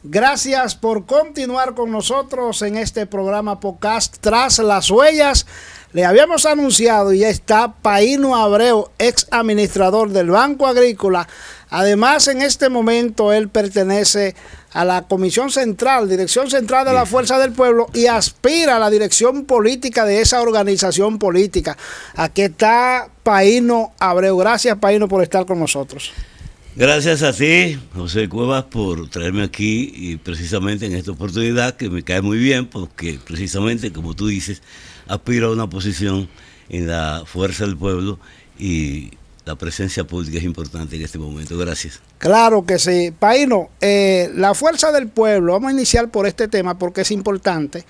Gracias por continuar con nosotros en este programa podcast Tras las Huellas. Le habíamos anunciado y ya está Paíno Abreu, ex administrador del Banco Agrícola. Además, en este momento él pertenece a la Comisión Central, Dirección Central de la Fuerza del Pueblo, y aspira a la dirección política de esa organización política. Aquí está Paíno Abreu. Gracias, Paíno, por estar con nosotros. Gracias a ti, José Cuevas, por traerme aquí y precisamente en esta oportunidad que me cae muy bien porque precisamente, como tú dices, aspiro a una posición en la Fuerza del Pueblo y la presencia pública es importante en este momento. Gracias. Claro que sí. Paíno, la Fuerza del Pueblo, vamos a iniciar por este tema porque es importante,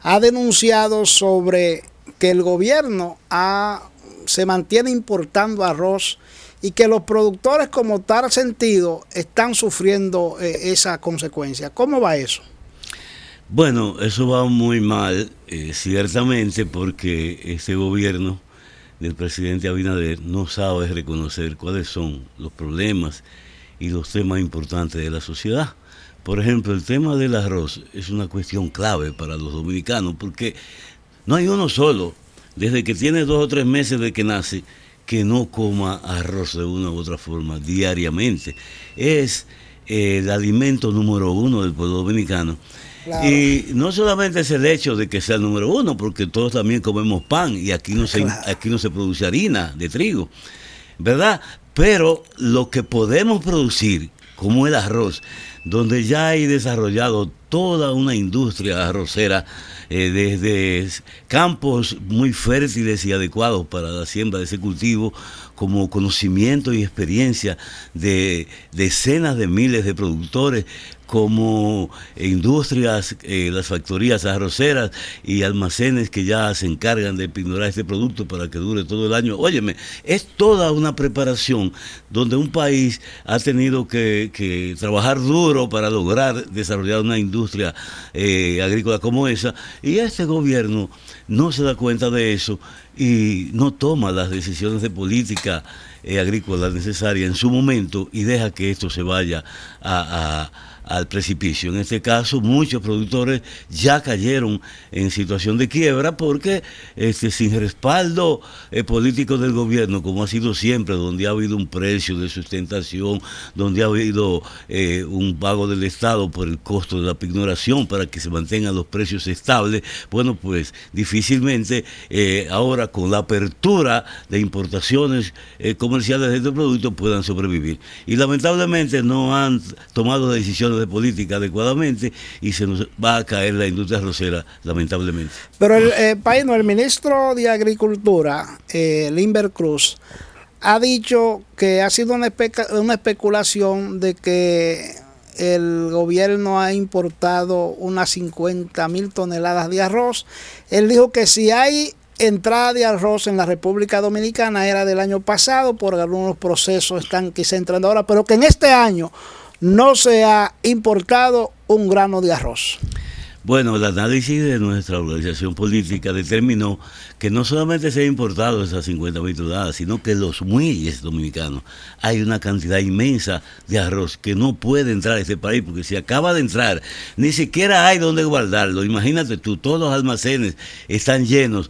ha denunciado sobre que el gobierno se mantiene importando arroz y que los productores como tal sentido están sufriendo esa consecuencia. ¿Cómo va eso? Bueno, eso va muy mal, ciertamente, porque este gobierno del presidente Abinader no sabe reconocer cuáles son los problemas y los temas importantes de la sociedad. Por ejemplo, el tema del arroz es una cuestión clave para los dominicanos, porque no hay uno solo, desde que tiene 2 o 3 meses de que nace, que no coma arroz de una u otra forma diariamente. Es el alimento número 1 del pueblo dominicano. Claro. Y no solamente es el hecho de que sea el número 1, porque todos también comemos pan y aquí no se produce harina de trigo, ¿verdad? Pero lo que podemos producir, como el arroz, donde ya hay desarrollado toda una industria arrocera, desde campos muy fértiles y adecuados para la siembra de ese cultivo, como conocimiento y experiencia de decenas de miles de productores, como industrias, las factorías arroceras y almacenes que ya se encargan de pignorar este producto para que dure todo el año. Óyeme, es toda una preparación donde un país ha tenido que trabajar duro para lograr desarrollar una industria agrícola como esa, y este gobierno no se da cuenta de eso y no toma las decisiones de política agrícola necesarias en su momento y deja que esto se vaya al precipicio. En este caso, muchos productores ya cayeron en situación de quiebra porque sin respaldo político del gobierno, como ha sido siempre, donde ha habido un precio de sustentación, donde ha habido un pago del Estado por el costo de la pignoración para que se mantengan los precios estables, bueno, pues difícilmente ahora con la apertura de importaciones comerciales de este producto puedan sobrevivir. Y lamentablemente no han tomado decisiones de política adecuadamente y se nos va a caer la industria arrocera, lamentablemente. Pero Paíno, el ministro de Agricultura, Limber Cruz, ha dicho que ha sido una especulación de que el gobierno ha importado unas 50,000 toneladas de arroz. Él dijo que si hay entrada de arroz en la República Dominicana era del año pasado, por algunos procesos están quizá entrando ahora, pero que en este año no se ha importado un grano de arroz. Bueno, el análisis de nuestra organización política determinó que no solamente se ha importado esas 50,000 toneladas, sino que en los muelles dominicanos hay una cantidad inmensa de arroz que no puede entrar a este país, porque si acaba de entrar, ni siquiera hay donde guardarlo. Imagínate tú, todos los almacenes están llenos,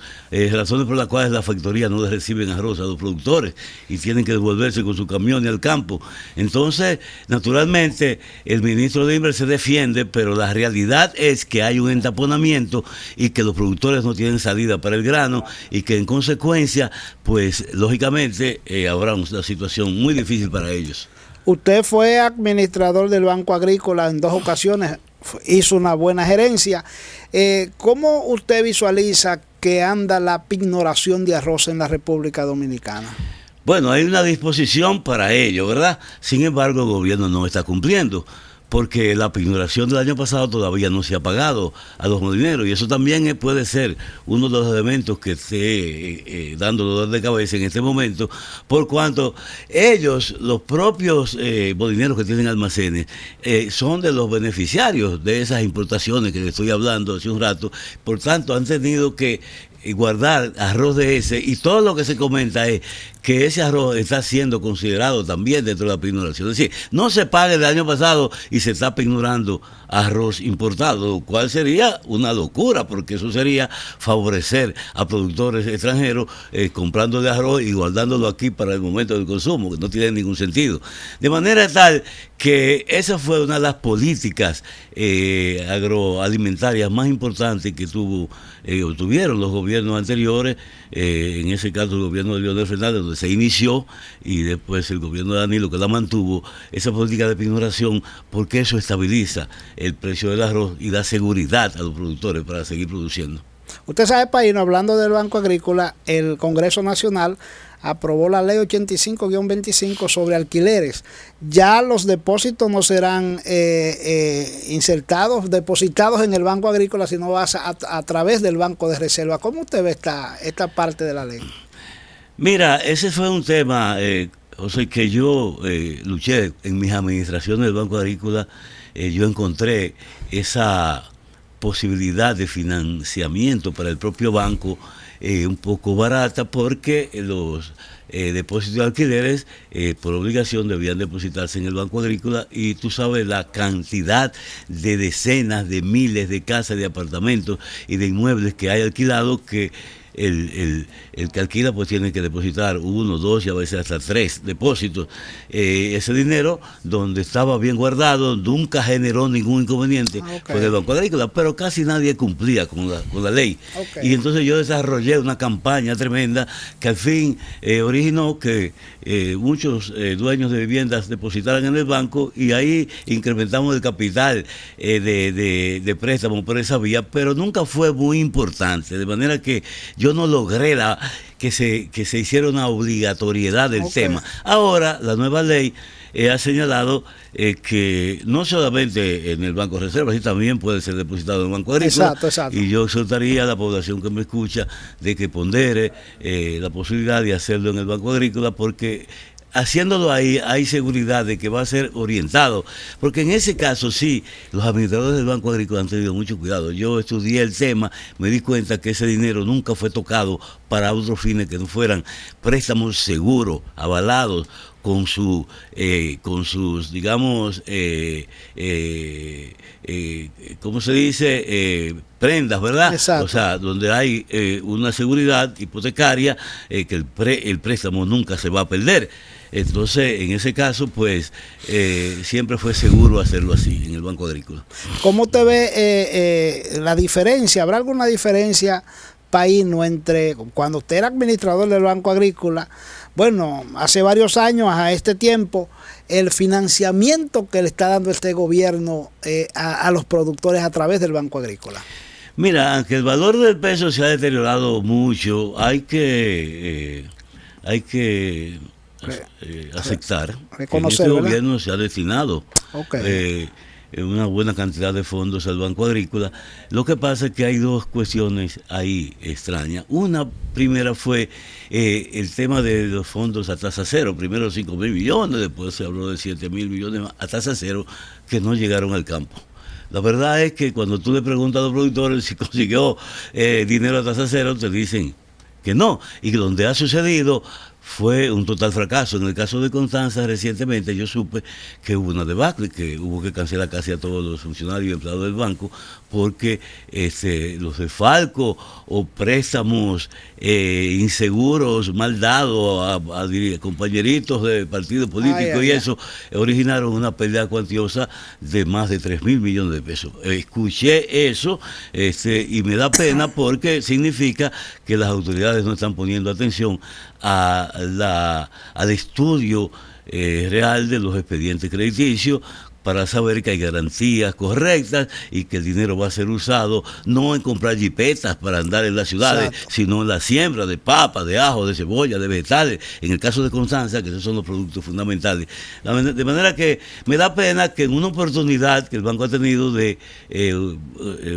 razones por las cuales las factorías no les reciben arroz a los productores y tienen que devolverse con su camión y al campo. Entonces, naturalmente, el ministro de Inver se defiende, pero la realidad es que hay un entaponamiento y que los productores no tienen salida para el grano y que en consecuencia, pues lógicamente habrá una situación muy difícil para ellos. Usted fue administrador del Banco Agrícola en 2 ocasiones, hizo una buena gerencia. ¿Cómo usted visualiza que anda la pignoración de arroz en la República Dominicana? Bueno, hay una disposición para ello, ¿verdad? Sin embargo, el gobierno no está cumpliendo, porque la pignoración del año pasado todavía no se ha pagado a los molineros, y eso también puede ser uno de los elementos que esté dando dolor de cabeza en este momento, por cuanto ellos, los propios molineros que tienen almacenes, son de los beneficiarios de esas importaciones que les estoy hablando hace un rato, por tanto han tenido que guardar arroz de ese, y todo lo que se comenta es que ese arroz está siendo considerado también dentro de la pignoración. Es decir, no se paga el año pasado y se está pignorando arroz importado, lo cual sería una locura, porque eso sería favorecer a productores extranjeros comprando de arroz y guardándolo aquí para el momento del consumo, que no tiene ningún sentido. De manera tal que esa fue una de las políticas agroalimentarias más importantes que tuvieron los gobiernos anteriores, en ese caso el gobierno de Leonel Fernández, donde se inició, y después el gobierno de Danilo, que la mantuvo, esa política de pignoración, porque eso estabiliza el precio del arroz y da seguridad a los productores para seguir produciendo. Usted sabe, Paino, hablando del Banco Agrícola, el Congreso Nacional aprobó la ley 85-25 sobre alquileres. Ya los depósitos no serán depositados en el Banco Agrícola, sino a través del Banco de Reserva. ¿Cómo usted ve esta parte de la ley? Mira, ese fue un tema, José, que yo luché en mis administraciones del Banco Agrícola. Yo encontré esa posibilidad de financiamiento para el propio banco un poco barata, porque los depósitos de alquileres por obligación debían depositarse en el Banco Agrícola, y tú sabes la cantidad de decenas de miles de casas, de apartamentos y de inmuebles que hay alquilados, que el que alquila pues tiene que depositar 1, 2 y a veces hasta 3 depósitos. Ese dinero, donde estaba bien guardado, nunca generó ningún inconveniente con el Banco Agrícola, pero casi nadie cumplía con la ley. Y entonces yo desarrollé una campaña tremenda que al fin originó que muchos dueños de viviendas depositaran en el banco, y ahí incrementamos el capital de préstamo por esa vía, pero nunca fue muy importante, de manera que yo no logré que se hiciera una obligatoriedad del tema. Ahora, la nueva ley ha señalado que no solamente en el Banco de Reserva, sino también puede ser depositado en el Banco Agrícola. Exacto. Y yo exhortaría a la población que me escucha de que pondere la posibilidad de hacerlo en el Banco Agrícola, porque haciéndolo ahí hay seguridad de que va a ser orientado, porque en ese caso sí, los administradores del Banco Agrícola han tenido mucho cuidado. Yo estudié el tema, me di cuenta que ese dinero nunca fue tocado para otros fines que no fueran préstamos seguros, avalados, con sus, digamos, ¿cómo se dice? Prendas, ¿verdad? Exacto. O sea, donde hay una seguridad hipotecaria, que el préstamo nunca se va a perder. Entonces, en ese caso, pues, siempre fue seguro hacerlo así, en el Banco Agrícola. ¿Cómo te ve la diferencia? ¿Habrá alguna diferencia, Paino, entre cuando usted era administrador del Banco Agrícola? Bueno, hace varios años a este tiempo, el financiamiento que le está dando este gobierno a los productores a través del Banco Agrícola. Mira, aunque el valor del peso se ha deteriorado mucho, hay que aceptar que este gobierno se ha destinado una buena cantidad de fondos al Banco Agrícola. Lo que pasa es que hay dos cuestiones ahí extrañas. Una primera fue el tema de los fondos a tasa cero. Primero 5.000 millones, después se habló de 7.000 millones a tasa cero, que no llegaron al campo. La verdad es que cuando tú le preguntas a los productores si consiguió dinero a tasa cero, te dicen que no. Y donde ha sucedido fue un total fracaso. En el caso de Constanza, recientemente yo supe que hubo una debacle, que hubo que cancelar casi a todos los funcionarios y empleados del banco, porque los desfalcos o préstamos inseguros, mal dados a compañeritos de partidos políticos eso originaron una pérdida cuantiosa de más de 3.000 millones de pesos. Escuché eso y me da pena, porque significa que las autoridades no están poniendo atención al estudio real de los expedientes crediticios, para saber que hay garantías correctas y que el dinero va a ser usado no en comprar jipetas para andar en las ciudades, sino en la siembra de papa, de ajo, de cebolla, de vegetales, en el caso de Constanza, que esos son los productos fundamentales. De manera que me da pena que en una oportunidad que el banco ha tenido de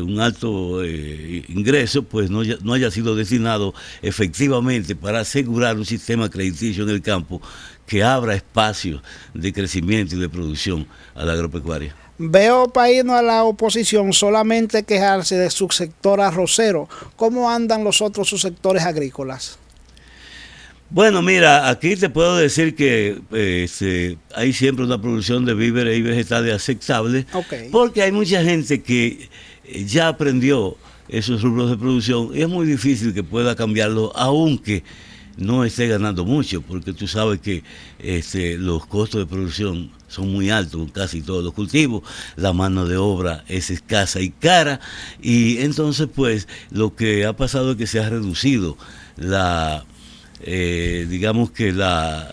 un alto ingreso, pues no haya sido destinado efectivamente para asegurar un sistema crediticio en el campo que abra espacios de crecimiento y de producción a la agropecuaria. Veo, Paino, a la oposición solamente quejarse de su sector arrocero. ¿Cómo andan los otros subsectores agrícolas? Bueno, mira, aquí te puedo decir que hay siempre una producción de víveres y vegetales aceptable, Okay. porque hay mucha gente que ya aprendió esos rubros de producción y es muy difícil que pueda cambiarlo, aunque no esté ganando mucho, porque tú sabes que los costos de producción son muy altos en casi todos los cultivos, la mano de obra es escasa y cara, y entonces pues lo que ha pasado es que se ha reducido digamos que la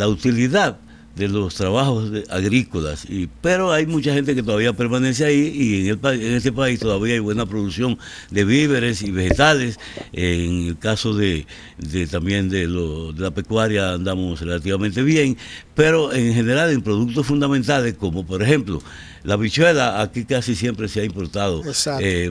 utilidad de los trabajos agrícolas, pero hay mucha gente que todavía permanece ahí y en este país todavía hay buena producción de víveres y vegetales. En el caso también de la pecuaria andamos relativamente bien, pero en general en productos fundamentales como por ejemplo la habichuela, aquí casi siempre se ha importado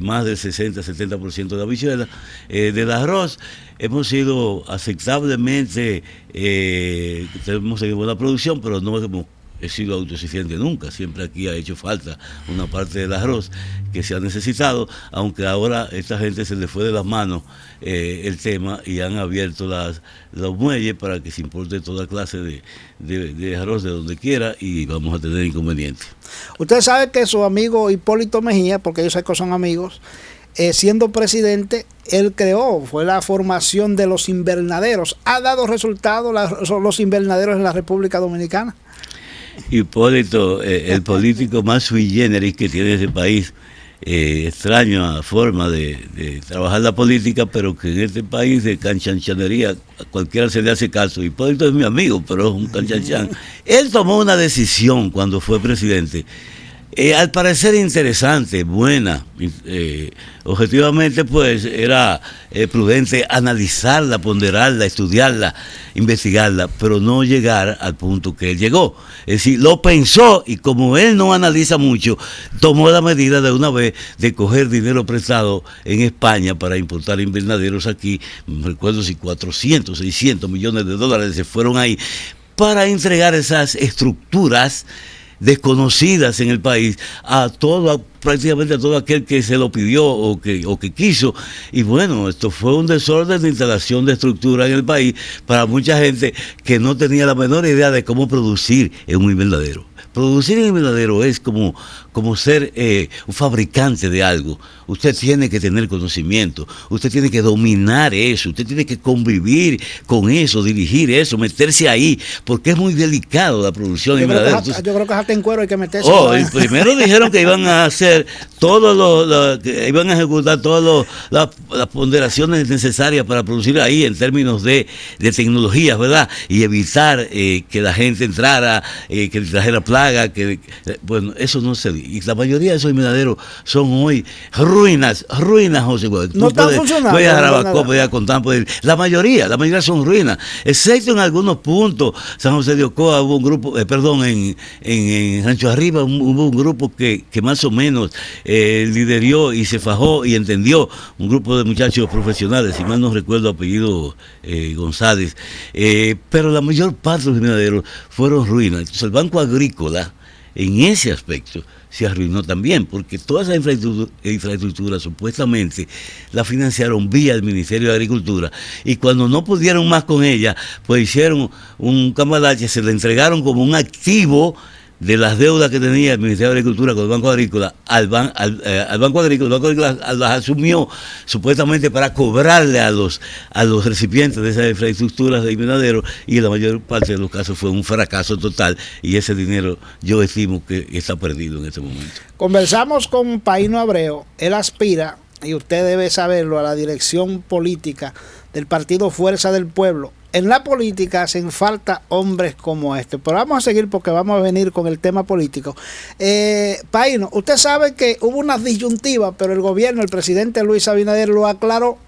más del 60-70% de habichuela. Del arroz hemos sido aceptablemente, hemos tenido buena producción, pero no hemos sido autosuficiente nunca. Siempre aquí ha hecho falta una parte del arroz que se ha necesitado, aunque ahora a esta gente se le fue de las manos el tema y han abierto los muelles para que se importe toda clase de arroz de donde quiera y vamos a tener inconvenientes. Usted sabe que su amigo Hipólito Mejía, porque yo sé que son amigos, siendo presidente, él fue la formación de los invernaderos. ¿Ha dado resultados los invernaderos en la República Dominicana? Hipólito, el político más sui generis que tiene ese país, extraña forma de trabajar la política, pero que en este país de canchanchanería a cualquiera se le hace caso. Hipólito es mi amigo, pero es un canchanchan. Él tomó una decisión cuando fue presidente, al parecer interesante, buena, objetivamente pues era prudente analizarla, ponderarla, estudiarla, investigarla, pero no llegar al punto que él llegó. Es decir, lo pensó y como él no analiza mucho, tomó la medida de una vez de coger dinero prestado en España para importar invernaderos aquí. Me recuerdo si 400, 600 millones de dólares se fueron ahí para entregar esas estructuras desconocidas en el país prácticamente a todo aquel que se lo pidió o que quiso. Y bueno, esto fue un desorden de instalación de estructura en el país para mucha gente que no tenía la menor idea de cómo producir en un invernadero. Producir en invernadero es como ser un fabricante de algo. Usted tiene que tener conocimiento, usted tiene que dominar eso, usted tiene que convivir con eso, dirigir eso, meterse ahí, porque es muy delicado la producción en invernadero. Yo creo que hasta en cuero hay que meterse. Primero dijeron que iban a hacer que iban a ejecutar todas las ponderaciones necesarias para producir ahí en términos de tecnologías, ¿verdad? Y evitar que la gente entrara, que trajera plaga, bueno, eso no se dio. Y la mayoría de esos invernaderos son hoy ruinas, José. No están funcionando. Voy a Jarabacoa, voy a contar, la mayoría son ruinas, excepto en algunos puntos. San José de Ocoa hubo un grupo, en Rancho Arriba hubo un grupo que más o menos lideró y se fajó y entendió, un grupo de muchachos profesionales, si mal no recuerdo apellido González, pero la mayor parte de los invernaderos fueron ruinas. Entonces el Banco Agrícola en ese aspecto se arruinó también, porque toda esa infraestructura supuestamente la financiaron vía el Ministerio de Agricultura, y cuando no pudieron más con ella, pues hicieron un cambalache, se le entregaron como un activo de las deudas que tenía el Ministerio de Agricultura con el Banco Agrícola al Banco Agrícola. El Banco Agrícola las asumió supuestamente para cobrarle a los recipientes de esas infraestructuras de invernadero, y en la mayor parte de los casos fue un fracaso total, y ese dinero yo estimo que está perdido en este momento. Conversamos con Paino Abreu. Él aspira, y usted debe saberlo, a la dirección política del partido Fuerza del Pueblo. En la política hacen falta hombres como este. Pero vamos a seguir porque vamos a venir con el tema político. Paino, usted sabe que hubo una disyuntiva, pero el gobierno, el presidente Luis Abinader lo aclaró.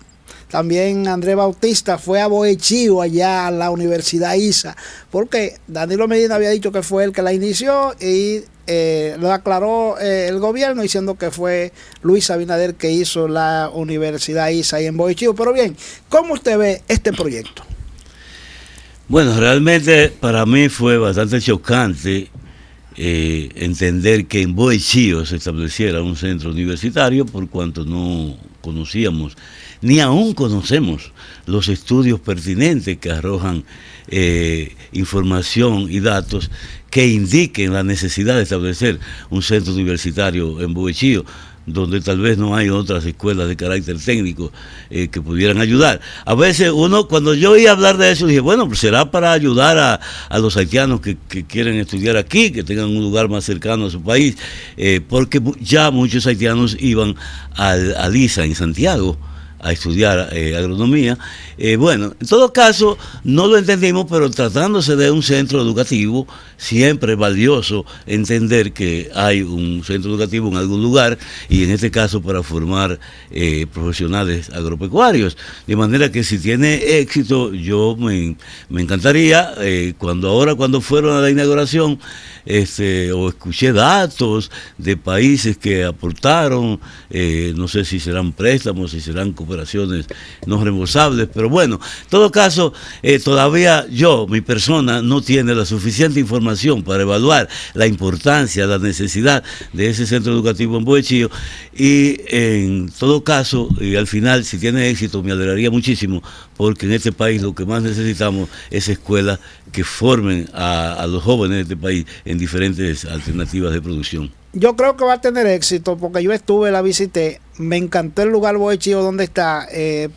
También Andrés Bautista fue a Bohechío, allá a la Universidad ISA, porque Danilo Medina había dicho que fue el que la inició y lo aclaró el gobierno diciendo que fue Luis Abinader que hizo la Universidad ISA ahí en Bohechío. Pero bien, ¿cómo usted ve este proyecto? Bueno, realmente para mí fue bastante chocante entender que en Boechío se estableciera un centro universitario, por cuanto no conocíamos, ni aún conocemos los estudios pertinentes que arrojan información y datos que indiquen la necesidad de establecer un centro universitario en Boechío, donde tal vez no hay otras escuelas de carácter técnico que pudieran ayudar. A veces uno, cuando yo oí hablar de eso, dije, bueno, pues será para ayudar a los haitianos que quieren estudiar aquí, que tengan un lugar más cercano a su país, porque ya muchos haitianos iban al ISA en Santiago a estudiar agronomía. Bueno, en todo caso, no lo entendimos, pero tratándose de un centro educativo, siempre es valioso entender que hay un centro educativo en algún lugar, y en este caso para formar profesionales agropecuarios. De manera que si tiene éxito, yo me encantaría, cuando fueron a la inauguración, o escuché datos de países que aportaron, no sé si serán préstamos, si serán cooperaciones no reembolsables, pero bueno, en todo caso, todavía mi persona, no tiene la suficiente información para evaluar la importancia, la necesidad de ese centro educativo en Boechío, y en todo caso, y al final, si tiene éxito, me alegraría muchísimo, porque en este país lo que más necesitamos es escuelas que formen a los jóvenes de este país en diferentes alternativas de producción. Yo creo que va a tener éxito porque yo la visité, me encantó el lugar Boechío donde está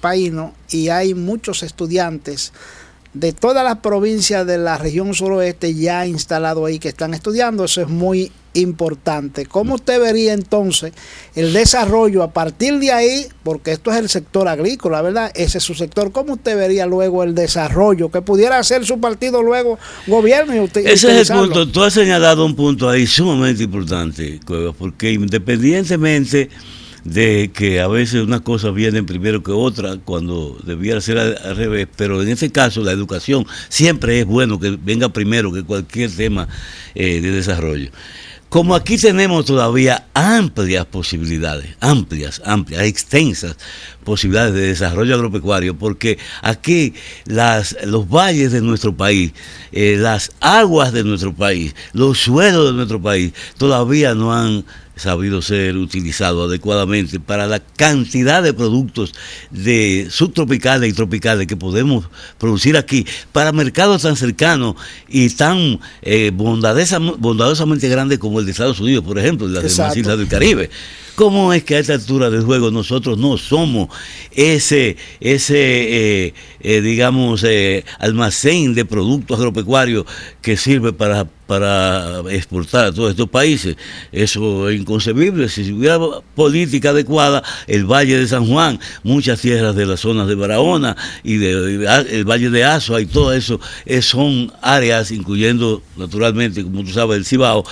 Paíno, y hay muchos estudiantes de todas las provincias de la región suroeste ya instalados ahí que están estudiando. Eso es muy importante. ¿Cómo usted vería entonces el desarrollo a partir de ahí? Porque esto es el sector agrícola, ¿verdad? Ese es su sector. ¿Cómo usted vería luego el desarrollo que pudiera hacer su partido luego gobierno? Y usted, ese es el punto. Tú has señalado un punto ahí sumamente importante, Cuevas, porque independientemente de que a veces una cosa viene primero que otra, cuando debiera ser al revés, pero en este caso la educación siempre es bueno que venga primero que cualquier tema de desarrollo. Como aquí tenemos todavía amplias posibilidades, amplias, extensas posibilidades de desarrollo agropecuario, porque aquí los valles de nuestro país, las aguas de nuestro país, los suelos de nuestro país, todavía no han sabido ser utilizado adecuadamente para la cantidad de productos subtropicales y tropicales que podemos producir aquí para mercados tan cercanos y tan bondadosamente grandes como el de Estados Unidos, por ejemplo, y las demás islas del Caribe. ¿Cómo es que a esta altura del juego nosotros no somos ese almacén de productos agropecuarios que sirve para exportar a todos estos países? Eso es inconcebible. Si hubiera política adecuada, el Valle de San Juan, muchas tierras de las zonas de Barahona y el Valle de Azua y todo eso son áreas, incluyendo naturalmente, como tú sabes, el Cibao,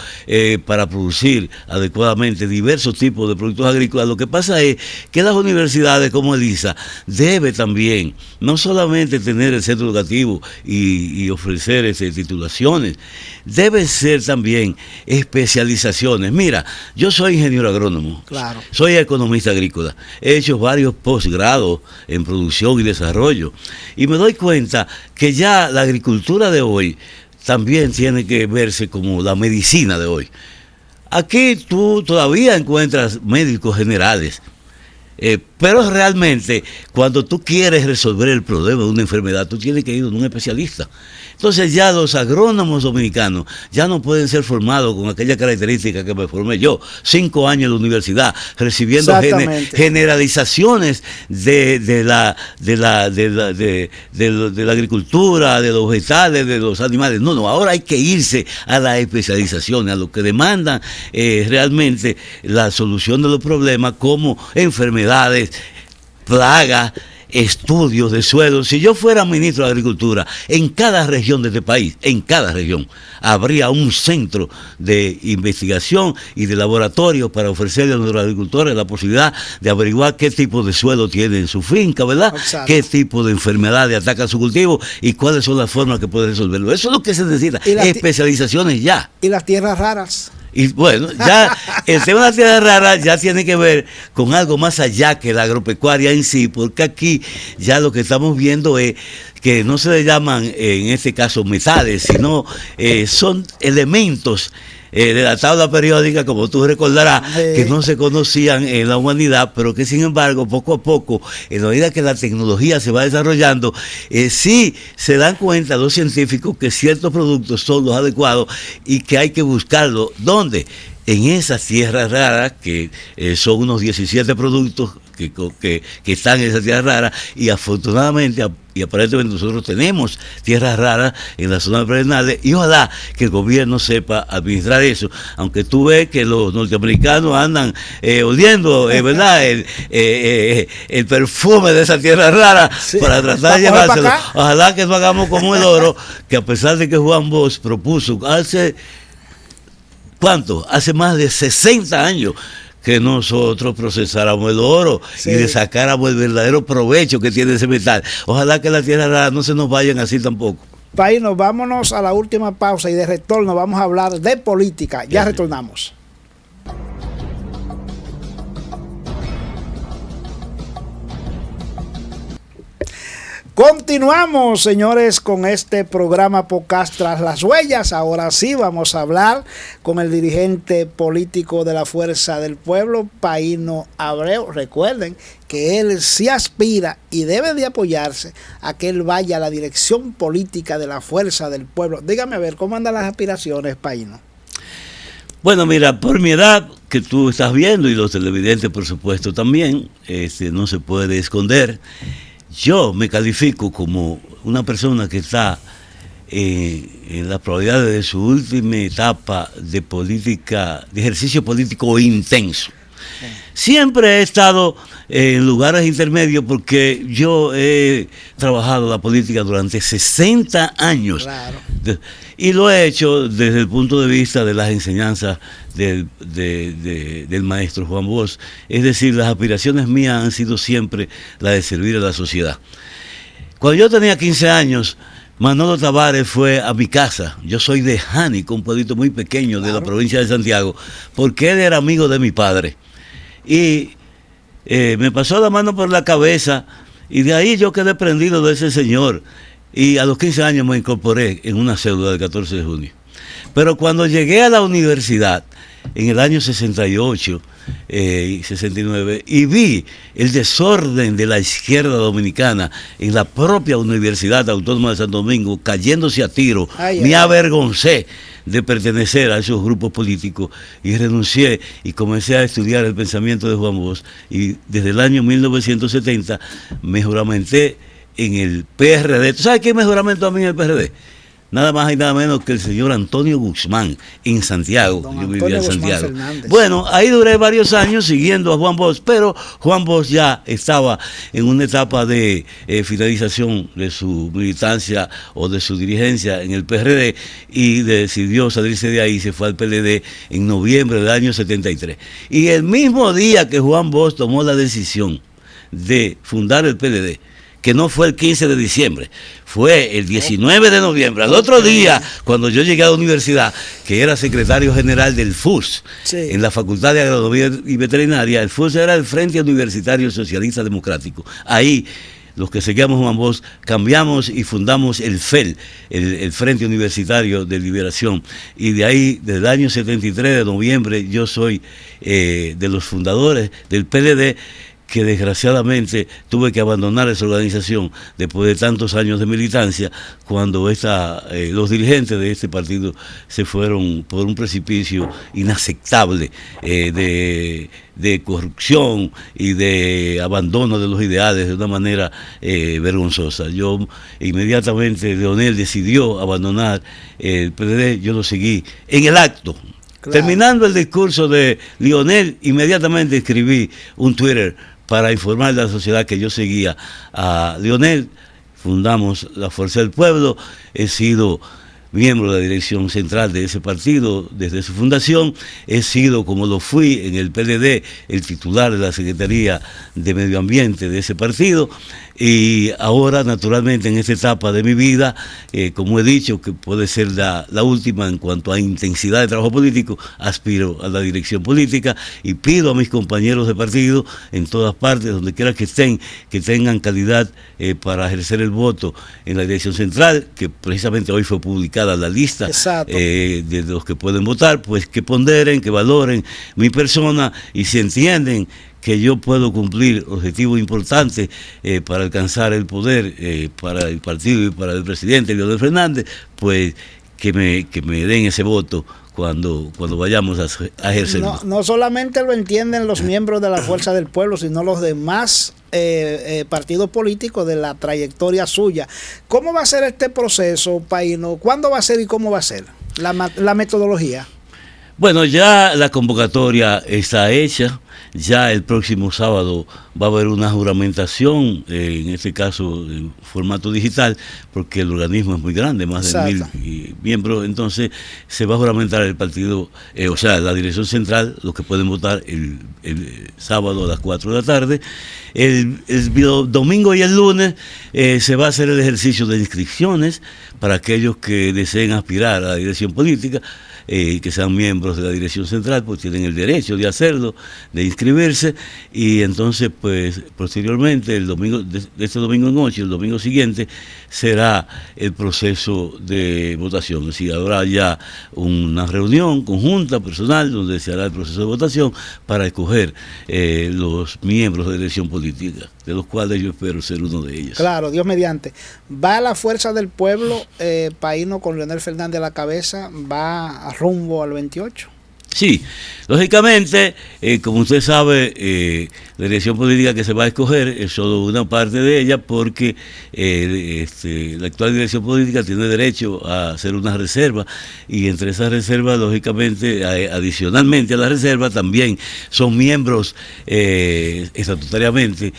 para producir adecuadamente diversos tipos de productos agrícolas. Lo que pasa es que las universidades como el ISA debe también no solamente tener el centro educativo y ofrecer titulaciones, debe ser también especializaciones. Mira, yo soy ingeniero agrónomo, claro, soy economista agrícola, he hecho varios posgrados en producción y desarrollo, y me doy cuenta que ya la agricultura de hoy también tiene que verse como la medicina de hoy. Aquí tú todavía encuentras médicos generales, pero realmente cuando tú quieres resolver el problema de una enfermedad, tú tienes que ir a un especialista. Entonces ya los agrónomos dominicanos ya no pueden ser formados con aquella característica que me formé yo, 5 años en la universidad, recibiendo generalizaciones de la agricultura, de los vegetales, de los animales. No, ahora hay que irse a las especializaciones, a lo que demandan realmente la solución de los problemas, como enfermedades, plagas, estudios de suelo. Si yo fuera ministro de Agricultura, en cada región de este país, en cada región, habría un centro de investigación y de laboratorio para ofrecerle a nuestros agricultores la posibilidad de averiguar qué tipo de suelo tiene en su finca, ¿verdad? Exacto. Qué tipo de enfermedades ataca su cultivo y cuáles son las formas que pueden resolverlo. Eso es lo que se necesita, especializaciones ya. ¿Y las tierras raras? Y bueno, ya el tema de la tierra rara ya tiene que ver con algo más allá que la agropecuaria en sí, porque aquí ya lo que estamos viendo es que no se le llaman en este caso metales, sino son elementos de la tabla periódica, como tú recordarás, que no se conocían en la humanidad, pero que sin embargo, poco a poco, en la medida que la tecnología se va desarrollando, sí se dan cuenta los científicos que ciertos productos son los adecuados y que hay que buscarlo. ¿Dónde? En esas tierras raras, que son unos 17 productos que están en esas tierras raras, y afortunadamente y aparentemente nosotros tenemos tierras raras en la zona de Pedernales, y ojalá que el gobierno sepa administrar eso, aunque tú ves que los norteamericanos andan oliendo, ¿verdad? El perfume de esa tierra rara, sí, para tratar de llevárselo. Ojalá que no hagamos como el oro, que a pesar de que Juan Bosch propuso hace... ¿Cuánto? Hace más de 60 años que nosotros procesáramos el oro, sí, y le sacáramos el verdadero provecho que tiene ese metal. Ojalá que las tierras raras no se nos vayan así tampoco. Paino, vámonos a la última pausa y de retorno vamos a hablar de política. Ya retornamos. Continuamos, señores, con este programa Podcast Tras las Huellas. Ahora sí vamos a hablar con el dirigente político de la Fuerza del Pueblo, Paino Abreu. Recuerden que él sí aspira y debe de apoyarse a que él vaya a la dirección política de la Fuerza del Pueblo. Dígame a ver, ¿cómo andan las aspiraciones, Paino? Bueno, mira, por mi edad, que tú estás viendo, y los televidentes, por supuesto, también, no se puede esconder. Yo me califico como una persona que está en las probabilidades de su última etapa de política, de ejercicio político intenso. Siempre he estado en lugares intermedios porque yo he trabajado la política durante 60 años. Claro. Y lo he hecho desde el punto de vista de las enseñanzas del maestro Juan Bosch. Es decir, las aspiraciones mías han sido siempre las de servir a la sociedad. Cuando yo tenía 15 años, Manolo Tavares fue a mi casa. Yo soy de Jánico, un pueblito muy pequeño de la provincia de Santiago, porque él era amigo de mi padre. Y me pasó la mano por la cabeza y de ahí yo quedé prendido de ese señor. Y a los 15 años me incorporé en una cédula del 14 de junio. Pero cuando llegué a la universidad, en el año 68 y 69, y vi el desorden de la izquierda dominicana en la propia Universidad Autónoma de Santo Domingo, cayéndose a tiro, me avergoncé de pertenecer a esos grupos políticos y renuncié y comencé a estudiar el pensamiento de Juan Bosch, y desde el año 1970 me juramenté en el PRD. ¿Tú sabes qué me juramentó a mí en el PRD? Nada más y nada menos que el señor Antonio Guzmán, en Santiago. Yo vivía en Santiago. Bueno, ahí duré varios años siguiendo a Juan Bosch, pero Juan Bosch ya estaba en una etapa de finalización de su militancia o de su dirigencia en el PRD y decidió salirse de ahí, se fue al PLD en noviembre del año 73. Y el mismo día que Juan Bosch tomó la decisión de fundar el PLD, que no fue el 15 de diciembre, fue el 19 de noviembre, al otro día, cuando yo llegué a la universidad, que era secretario general del FUS, sí, en la Facultad de Agronomía y Veterinaria. El FUS era el Frente Universitario Socialista Democrático. Ahí, los que seguíamos Juan Bosch, cambiamos y fundamos el FEL, el Frente Universitario de Liberación. Y de ahí, desde el año 73 de noviembre, yo soy de los fundadores del PLD, que desgraciadamente tuve que abandonar esa organización después de tantos años de militancia, cuando los dirigentes de este partido se fueron por un precipicio inaceptable de corrupción y de abandono de los ideales de una manera vergonzosa. Yo inmediatamente, Leonel decidió abandonar el PLD, yo lo seguí en el acto. Claro. Terminando el discurso de Leonel, inmediatamente escribí un Twitter para informar a la sociedad que yo seguía a Leonel. Fundamos la Fuerza del Pueblo, he sido miembro de la dirección central de ese partido desde su fundación, he sido, como lo fui en el PLD, el titular de la Secretaría de Medio Ambiente de ese partido, Y ahora, naturalmente, en esta etapa de mi vida, como he dicho, que puede ser la última en cuanto a intensidad de trabajo político, aspiro a la dirección política y pido a mis compañeros de partido en todas partes, donde quiera que estén, que tengan calidad para ejercer el voto en la dirección central, que precisamente hoy fue publicada la lista de los que pueden votar, pues que ponderen, que valoren mi persona, y si entienden que yo puedo cumplir objetivos importantes para alcanzar el poder para el partido y para el presidente Leonel Fernández, pues que me den ese voto cuando vayamos a ejercerlo. No solamente lo entienden los miembros de la Fuerza del Pueblo, sino los demás partidos políticos de la trayectoria suya. ¿Cómo va a ser este proceso, Paino? ¿Cuándo va a ser y cómo va a ser la metodología? Bueno, ya la convocatoria está hecha, ya el próximo sábado va a haber una juramentación, en este caso en formato digital, porque el organismo es muy grande, más de 1000 miembros, entonces se va a juramentar el partido, o sea, la dirección central, los que pueden votar el sábado a las 4 de la tarde. El domingo y el lunes se va a hacer el ejercicio de inscripciones para aquellos que deseen aspirar a la dirección política, que sean miembros de la dirección central, pues tienen el derecho de hacerlo, de inscribirse, y entonces pues posteriormente el domingo, de este domingo en noche, el domingo siguiente será el proceso de votación. Es decir, habrá ya una reunión conjunta, personal, donde se hará el proceso de votación para escoger los miembros de la dirección política, de los cuales yo espero ser uno de ellos. Claro, Dios mediante. Va a la Fuerza del Pueblo, Paino, con Leonel Fernández a la cabeza, va rumbo al 28. Sí, lógicamente, como usted sabe, la dirección política que se va a escoger es solo una parte de ella, porque la actual dirección política tiene derecho a hacer una reserva, y entre esas reservas, lógicamente, adicionalmente a la reserva, también son miembros estatutariamente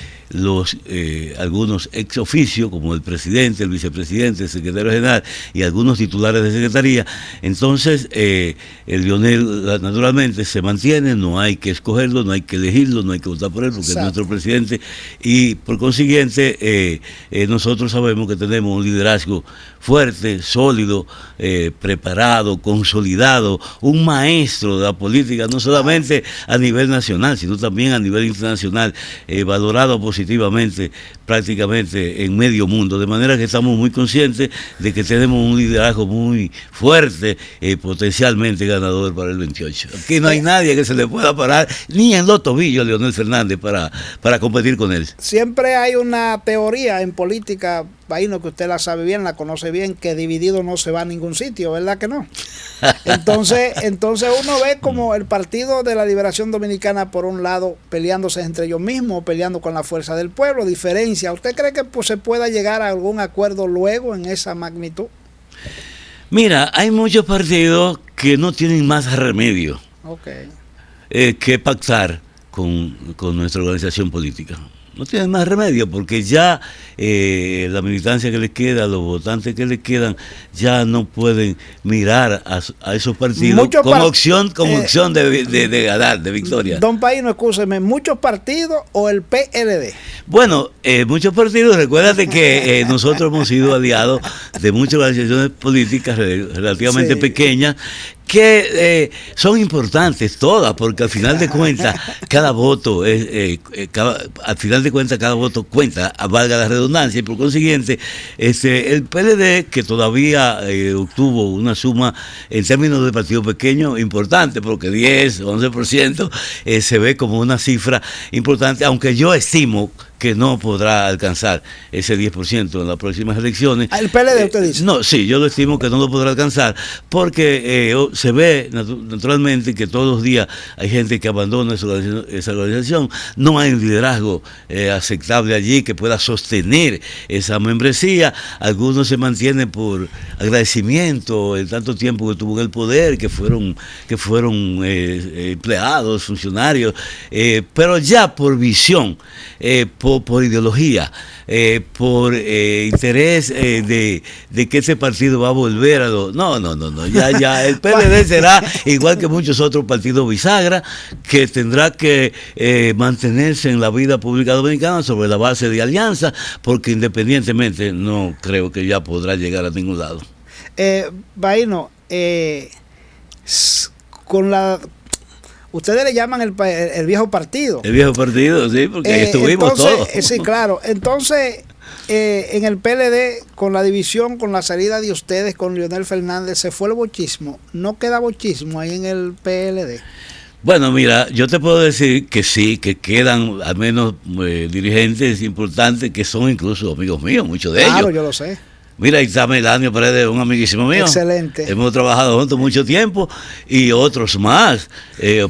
algunos ex oficio, como el presidente, el vicepresidente, el secretario general y algunos titulares de secretaría. Entonces, el Leonel naturalmente se mantiene, no hay que escogerlo, no hay que elegirlo, no hay que votar por él, porque es nuestro presidente, y por consiguiente nosotros sabemos que tenemos un liderazgo fuerte, sólido, preparado, consolidado, un maestro de la política, no solamente a nivel nacional, sino también a nivel internacional, valorado positivamente prácticamente en medio mundo, de manera que estamos muy conscientes de que tenemos un liderazgo muy fuerte, potencialmente ganador para el 28. Aquí no hay nadie que se le pueda parar ni en los tobillos a Leonel Fernández para competir con él. Siempre hay una teoría en política, Paino, que usted la sabe bien, la conoce bien, que dividido no se va a ningún sitio, ¿verdad que no? Entonces uno ve como el Partido de la Liberación Dominicana, por un lado, peleándose entre ellos mismos, peleando con la Fuerza del Pueblo, diferencia. ¿Usted cree que pues, se pueda llegar a algún acuerdo luego en esa magnitud? Mira, hay muchos partidos que no tienen más remedio que pactar con nuestra organización política. No tienen más remedio, porque ya la militancia que les queda, los votantes que les quedan, ya no pueden mirar a esos partidos como opción de ganar, de victoria. Don Paino, excúseme, ¿muchos partidos o el PLD? Bueno, muchos partidos. Recuérdate que nosotros hemos sido aliados de muchas organizaciones políticas relativamente pequeñas, que son importantes todas, porque al final de cuentas cada voto cada voto cuenta, valga la redundancia, y por consiguiente el PLD, que todavía obtuvo una suma en términos de partido pequeño importante, porque 10, 11% se ve como una cifra importante, aunque yo estimo que no podrá alcanzar ese 10% en las próximas elecciones. ¿El PLD usted dice? No, sí, yo lo estimo que no lo podrá alcanzar, porque se ve naturalmente que todos los días hay gente que abandona esa organización, no hay un liderazgo aceptable allí que pueda sostener esa membresía. Algunos se mantienen por agradecimiento el tanto tiempo que tuvo en el poder, que fueron empleados, funcionarios, pero ya por visión, por ideología, por interés de que ese partido va a volver a lo... No, ya el PLD será igual que muchos otros partidos bisagra, que tendrá que mantenerse en la vida pública dominicana sobre la base de alianza, porque independientemente no creo que ya podrá llegar a ningún lado. Baino, con la... Ustedes le llaman el viejo partido. El viejo partido, sí, porque ahí estuvimos todos. Sí, claro. Entonces, en el PLD, con la división, con la salida de ustedes, con Leonel Fernández, se fue el bochismo. ¿No queda bochismo ahí en el PLD? Bueno, mira, yo te puedo decir que sí, que quedan al menos dirigentes importantes que son incluso amigos míos, muchos de ellos. Claro, yo lo sé. Mira, ahí está Melanio Paredes, un amiguísimo mío. Excelente. Hemos trabajado juntos mucho tiempo y otros más,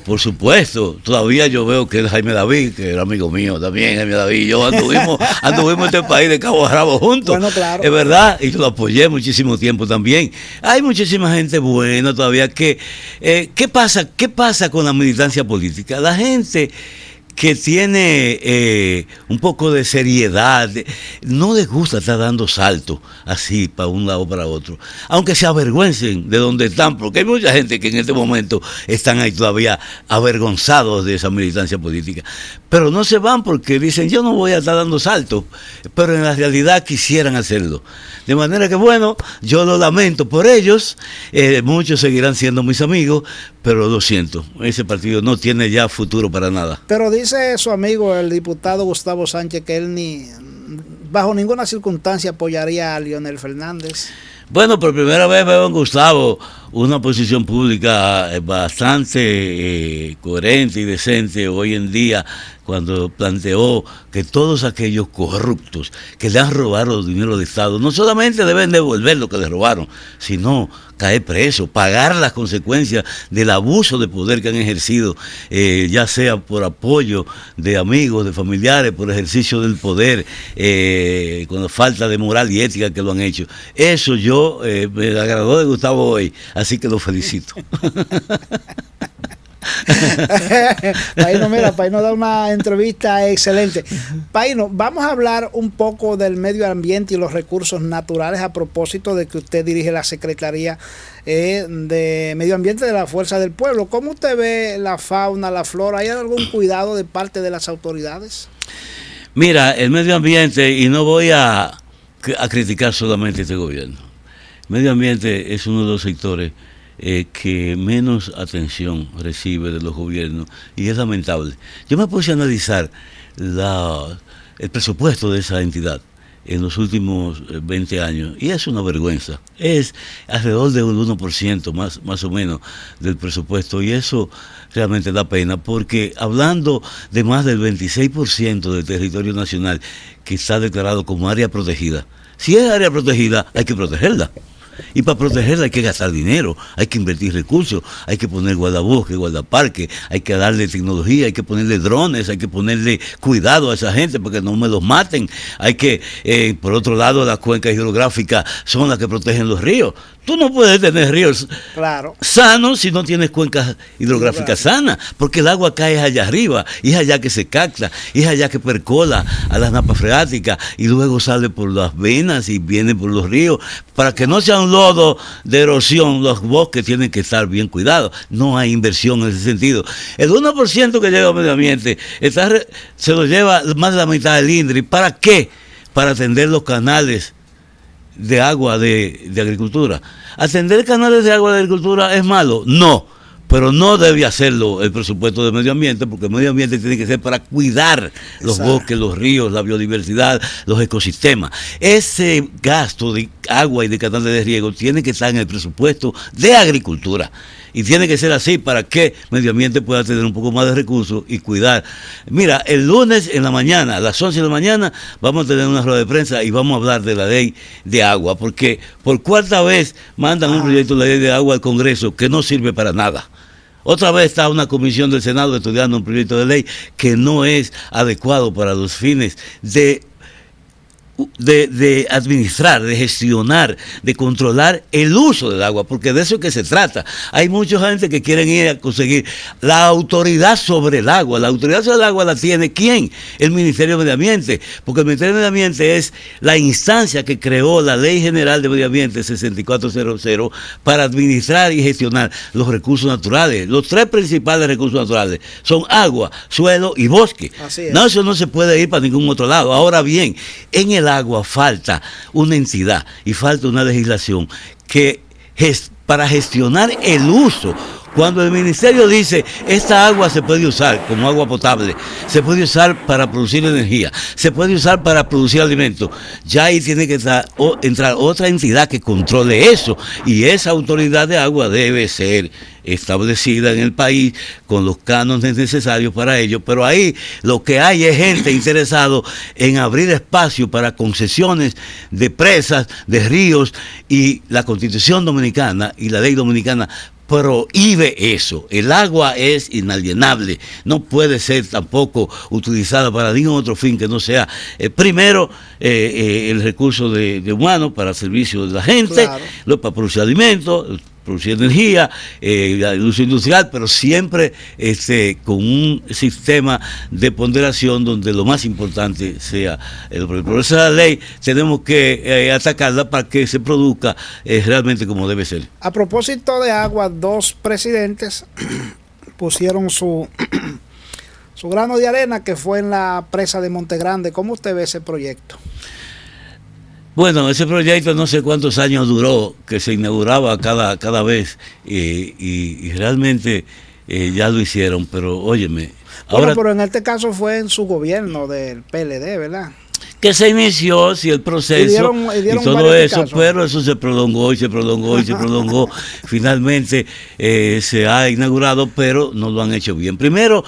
por supuesto. Todavía yo veo que el Jaime David, que era amigo mío también, Jaime David y yo anduvimos en este país de cabo a rabo juntos. Bueno, claro. Es verdad, y yo lo apoyé muchísimo tiempo también. Hay muchísima gente buena todavía que... ¿qué pasa con la militancia política? La gente que tiene un poco de seriedad, no les gusta estar dando saltos así para un lado o para otro, aunque se avergüencen de donde están, porque hay mucha gente que en este momento están ahí todavía avergonzados de esa militancia política, pero no se van porque dicen yo no voy a estar dando saltos, pero en la realidad quisieran hacerlo. De manera que bueno, yo lo lamento por ellos, muchos seguirán siendo mis amigos, pero lo siento, ese partido no tiene ya futuro para nada. Pero dice su amigo, el diputado Gustavo Sánchez, que él bajo ninguna circunstancia apoyaría a Leonel Fernández. Bueno, por primera vez veo en Gustavo una posición pública bastante coherente y decente hoy en día, cuando planteó que todos aquellos corruptos que le han robado dinero del Estado no solamente deben devolver lo que le robaron, sino caer preso, pagar las consecuencias del abuso de poder que han ejercido, ya sea por apoyo de amigos, de familiares, por ejercicio del poder, con la falta de moral y ética que lo han hecho. Eso yo me agradó de Gustavo hoy, así que lo felicito. Paino da una entrevista excelente. Paino, vamos a hablar un poco del medio ambiente y los recursos naturales a propósito de que usted dirige la Secretaría de Medio Ambiente de la Fuerza del Pueblo. ¿Cómo usted ve la fauna, la flora? ¿Hay algún cuidado de parte de las autoridades? Mira, el medio ambiente, y no voy a criticar solamente este gobierno, el medio ambiente es uno de los sectores que menos atención recibe de los gobiernos, y es lamentable. Yo me puse a analizar el presupuesto de esa entidad en los últimos 20 años, y es una vergüenza. Es alrededor de un 1% más o menos del presupuesto, y eso realmente da pena, porque hablando de más del 26% del territorio nacional que está declarado como área protegida, si es área protegida hay que protegerla. Y para protegerla hay que gastar dinero, hay que invertir recursos, hay que poner guardabosques, guardaparques, hay que darle tecnología, hay que ponerle drones, hay que ponerle cuidado a esa gente para que no me los maten. Hay que, por otro lado, las cuencas hidrográficas son las que protegen los ríos. Tú no puedes tener ríos sanos si no tienes cuencas hidrográficas sanas, porque el agua cae allá arriba, y es allá que se capta, y es allá que percola a las napas freáticas, y luego sale por las venas y viene por los ríos. Para que no sea un lodo de erosión, los bosques tienen que estar bien cuidados. No hay inversión en ese sentido. El 1% que llega al medio ambiente se lo lleva más de la mitad del INDRI. ¿Para qué? Para atender los canales de agua de agricultura. ¿Atender canales de agua de agricultura es malo? No, pero no debe hacerlo el presupuesto de medio ambiente, porque el medio ambiente tiene que ser para cuidar los bosques, los ríos, la biodiversidad, los ecosistemas. Ese gasto de agua y de canales de riego tiene que estar en el presupuesto de agricultura, y tiene que ser así para que medio ambiente pueda tener un poco más de recursos y cuidar. Mira, el lunes en la mañana, a las 11 de la mañana, vamos a tener una rueda de prensa y vamos a hablar de la ley de agua, porque por cuarta vez mandan un proyecto de ley de agua al Congreso que no sirve para nada. Otra vez está una comisión del Senado estudiando un proyecto de ley que no es adecuado para los fines de de administrar, de gestionar, de controlar el uso del agua, porque de eso es que se trata. Hay mucha gente que quieren ir a conseguir la autoridad sobre el agua. La autoridad sobre el agua la tiene ¿quién? El Ministerio de Medio Ambiente, porque el Ministerio de Medio Ambiente es la instancia que creó la Ley General de Medio Ambiente 6400 para administrar y gestionar los recursos naturales. Los tres principales recursos naturales son agua, suelo y bosque. Así es. No, eso no se puede ir para ningún otro lado. Ahora bien, en el agua falta una entidad y falta una legislación que para gestionar el uso. Cuando el ministerio dice, esta agua se puede usar como agua potable, se puede usar para producir energía, se puede usar para producir alimentos, ya ahí tiene que entrar otra entidad que controle eso, y esa autoridad de agua debe ser establecida en el país con los cánones necesarios para ello, pero ahí lo que hay es gente interesado en abrir espacio para concesiones de presas, de ríos, y la Constitución Dominicana y la ley dominicana prohíbe eso. El agua es inalienable, no puede ser tampoco utilizada para ningún otro fin que no sea primero el recurso de humanos para servicio de la gente, claro, para producir alimentos, producir energía, el uso industrial, pero siempre con un sistema de ponderación donde lo más importante sea el progreso. Por esa ley tenemos que atacarla para que se produzca realmente como debe ser. A propósito de agua, dos presidentes pusieron su grano de arena, que fue en la presa de Montegrande. ¿Cómo usted ve ese proyecto? Bueno, ese proyecto no sé cuántos años duró, que se inauguraba cada vez, y realmente ya lo hicieron, pero óyeme. Bueno, pero en este caso fue en su gobierno del PLD, ¿verdad? Que se inició, sí, el proceso y todo eso, pero eso se prolongó y se prolongó y se prolongó. Finalmente se ha inaugurado, pero no lo han hecho bien. Primero,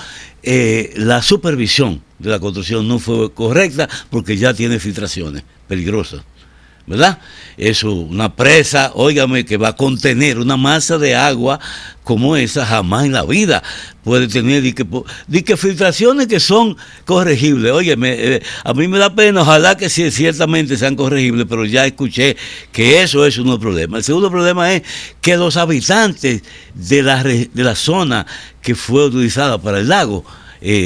la supervisión de la construcción no fue correcta porque ya tiene filtraciones peligrosas, ¿verdad? Eso, una presa, óigame, que va a contener una masa de agua como esa, jamás en la vida puede tener y que filtraciones que son corregibles. Óyeme, a mí me da pena, ojalá que sí, ciertamente sean corregibles, pero ya escuché que eso es uno de los problemas. El segundo problema es que los habitantes de la zona que fue utilizada para el lago,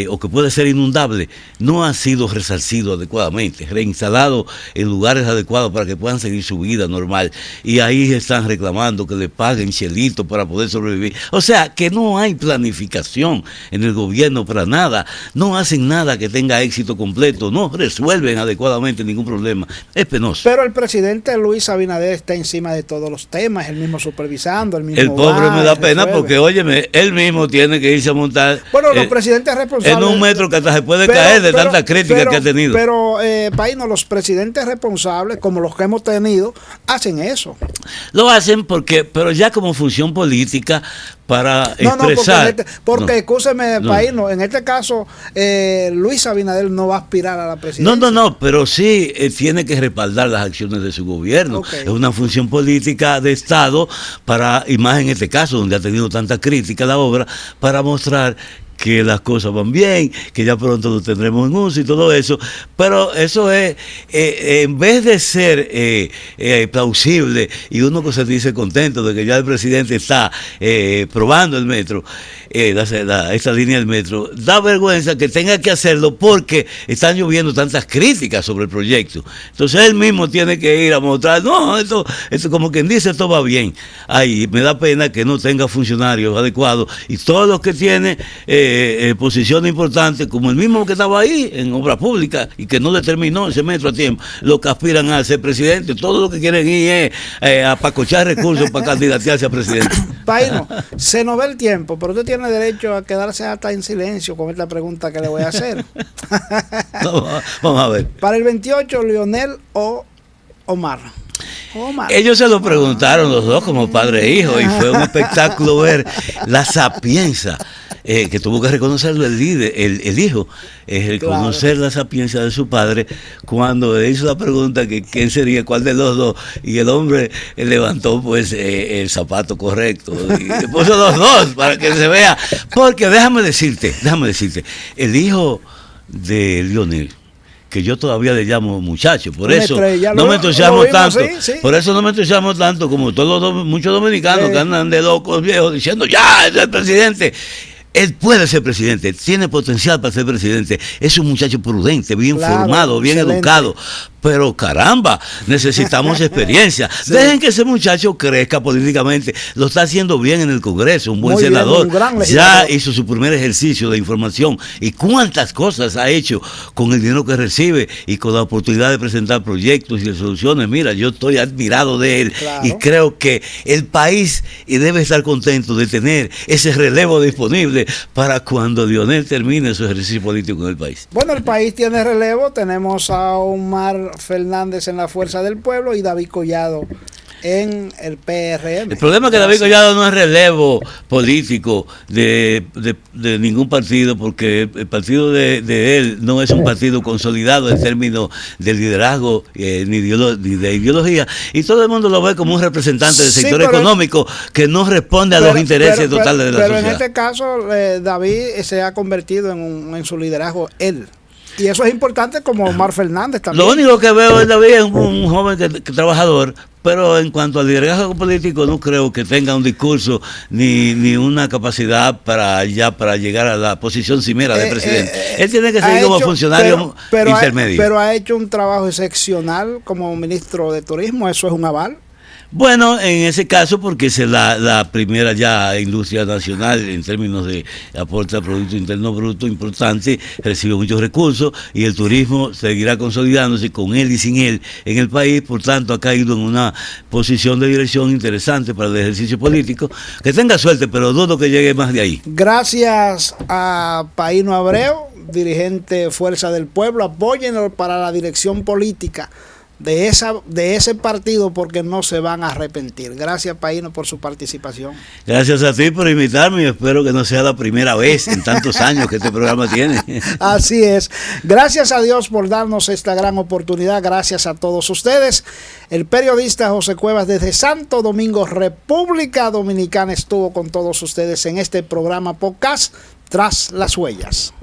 o que puede ser inundable, no ha sido resarcido adecuadamente, reinstalado en lugares adecuados para que puedan seguir su vida normal, y ahí están reclamando que le paguen chelitos para poder sobrevivir. O sea, que no hay planificación en el gobierno para nada, no hacen nada que tenga éxito completo, no resuelven adecuadamente ningún problema. Es penoso. Pero el presidente Luis Abinader está encima de todos los temas, él mismo supervisando, el mismo. El pobre me da pena porque, óyeme, él mismo tiene que irse a montar. Bueno, los presidentes en un metro que hasta se puede caer de tanta crítica que ha tenido. Pero, Paino, los presidentes responsables, como los que hemos tenido, hacen eso. Lo hacen pero ya como función política para expresar. Porque escúcheme, Paino, en este caso, Luis Abinader no va a aspirar a la presidencia. No, pero sí tiene que respaldar las acciones de su gobierno. Okay. Es una función política de Estado y más en este caso, donde ha tenido tanta crítica la obra, para mostrar que las cosas van bien, que ya pronto lo tendremos en uso y todo eso, pero eso es, en vez de ser plausible y uno que se dice contento de que ya el presidente está probando el metro, esta línea del metro, da vergüenza que tenga que hacerlo porque están lloviendo tantas críticas sobre el proyecto. Entonces él mismo tiene que ir a mostrar, no, esto como quien dice, esto va bien. Ahí me da pena que no tenga funcionarios adecuados, y todos los que tiene posiciones importantes, como el mismo que estaba ahí en obra pública y que no le terminó ese metro a tiempo, los que aspiran a ser presidente, todo lo que quieren ir es a pacochar recursos para candidatearse a presidente. Paino, se nos ve el tiempo, pero usted tiene derecho a quedarse hasta en silencio con esta pregunta que le voy a hacer. Vamos a ver. Para el 28, Leonel o Omar. Ellos se lo preguntaron los dos como padre e hijo, y fue un espectáculo ver la sapienza que tuvo que reconocerlo el hijo, reconocer la sapiencia de su padre cuando le hizo la pregunta que quién sería, cuál de los dos, y el hombre levantó pues el zapato correcto y le puso los dos para que se vea, porque déjame decirte, el hijo de Lionel, que yo todavía le llamo muchacho. Por Una eso estrella, no me entusiasmo tanto. Sí. Por eso no me entusiasmo tanto como todos muchos dominicanos que andan de locos viejos diciendo, ya, es el presidente. Él puede ser presidente, tiene potencial para ser presidente, es un muchacho prudente, bien formado, bien educado, pero caramba, necesitamos experiencia. Sí. Dejen que ese muchacho crezca políticamente, lo está haciendo bien en el Congreso, un buen senador, ya hizo su primer ejercicio de información y cuántas cosas ha hecho con el dinero que recibe y con la oportunidad de presentar proyectos y de soluciones. Mira, yo estoy admirado de él y creo que el país debe estar contento de tener ese relevo disponible para cuando Lionel termine su ejercicio político en el país. Bueno, el país tiene relevo, tenemos a Omar Fernández en la Fuerza del Pueblo y David Collado en el PRM. El problema es que David Collado no es relevo político de ningún partido, porque el partido de él no es un partido consolidado en términos de liderazgo ni de ideología, y todo el mundo lo ve como un representante del sector económico que no responde a los intereses totales de la sociedad. Pero en este caso David se ha convertido en su liderazgo él. Y eso es importante como Omar Fernández también. Lo único que veo en David es un joven que trabajador, pero en cuanto al liderazgo político no creo que tenga un discurso ni una capacidad para llegar a la posición cimera de presidente. Él tiene que seguir como funcionario intermedio. Pero ha hecho un trabajo excepcional como ministro de Turismo, eso es un aval. Bueno, en ese caso, porque es la primera ya industria nacional en términos de aporte al Producto Interno Bruto importante, recibe muchos recursos y el turismo seguirá consolidándose con él y sin él en el país, por tanto ha caído en una posición de dirección interesante para el ejercicio político. Que tenga suerte, pero dudo que llegue más de ahí. Gracias a Paíno Abreu, dirigente Fuerza del Pueblo, apóyenlo para la dirección política de ese partido, porque no se van a arrepentir. Gracias, Paíno, por su participación. Gracias a ti por invitarme y espero que no sea la primera vez en tantos años que este programa tiene. Así es. Gracias a Dios por darnos esta gran oportunidad. Gracias a todos ustedes. El periodista José Cuevas desde Santo Domingo, República Dominicana, estuvo con todos ustedes en este programa podcast Tras las Huellas.